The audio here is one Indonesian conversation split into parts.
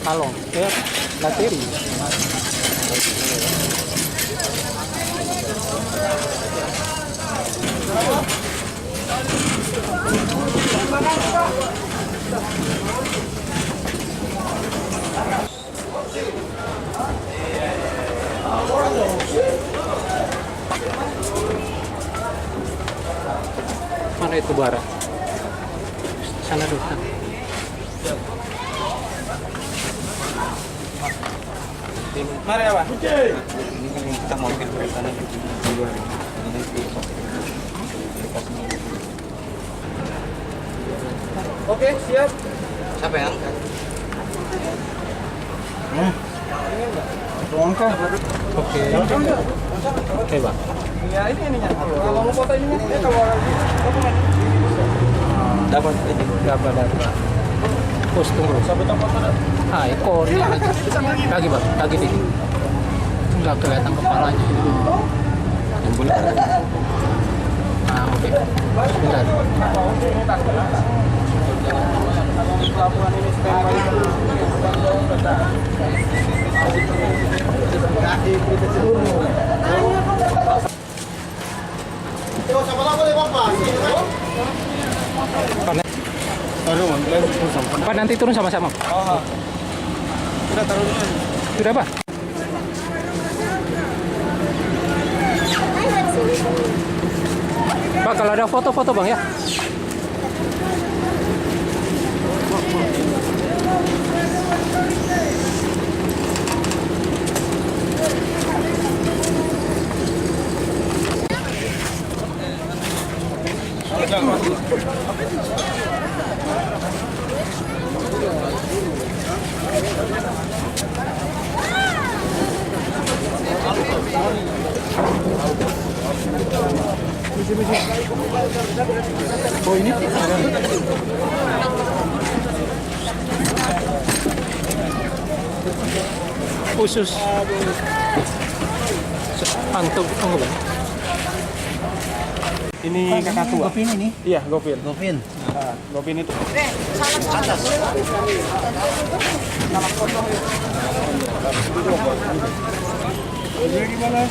kalong, lateri. Mana itu bara? Sana dulu. Mari apa? Ini kan yang kita mau bikin ke sana di luar. Oke, siap. Siapa yang angkat? Oke. Oke, Bang. Ya ini ininya. Kalau mau foto ininya, ya kalau dokumen. Dapat ini. Dapat. Pus tunggu. Sampai tempat mana? Ah, ekor. Kaki, Bang. Kaki nih. Enggak kelihatan kepalanya. Yang boleh. Ah, oke. Bentar. Pelabuhan ini standby. Pak, nanti turun sama-sama. Oh. Sudah taruh dulu. Sudah, Pak? Pak, kalau ada foto-foto, Bang, ya. Oh, ini khusus tunggu, Bang. Ini kakak tua. Gopin ini. Iya, Gopin. Gopin. Nah, Gopin itu. Atas. Ini gimana?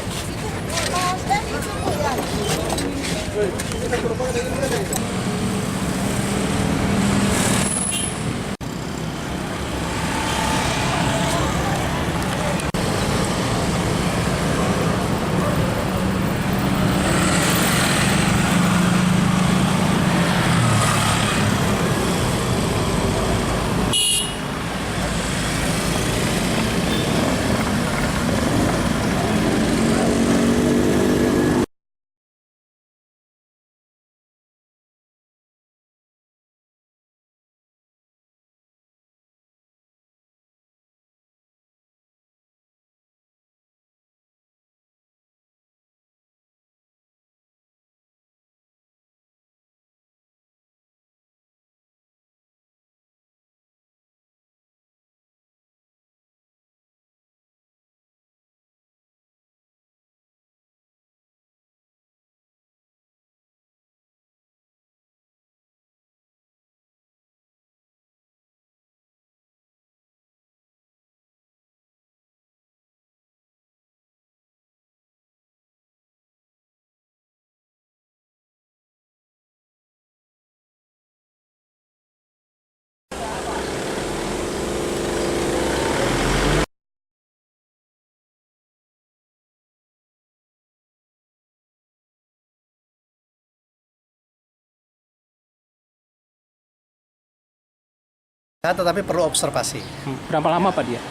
Tetapi perlu observasi. Berapa lama, Pak, dia?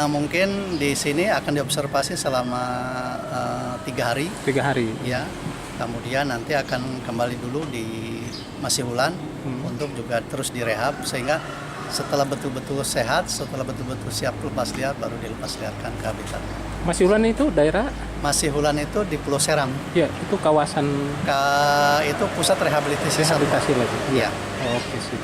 Mungkin di sini akan diobservasi selama 3 hari. 3 hari. Ya, kemudian nanti akan kembali dulu di Masihulan untuk juga terus direhab sehingga setelah betul-betul sehat, setelah betul-betul siap lepas liar, baru dilepas liarkan ke habitat. Masihulan itu daerah? Masihulan itu di Pulau Seram. Ya, itu kawasan Itu pusat rehabilitasi. rehabilitasi lagi. Iya. Oke, sih.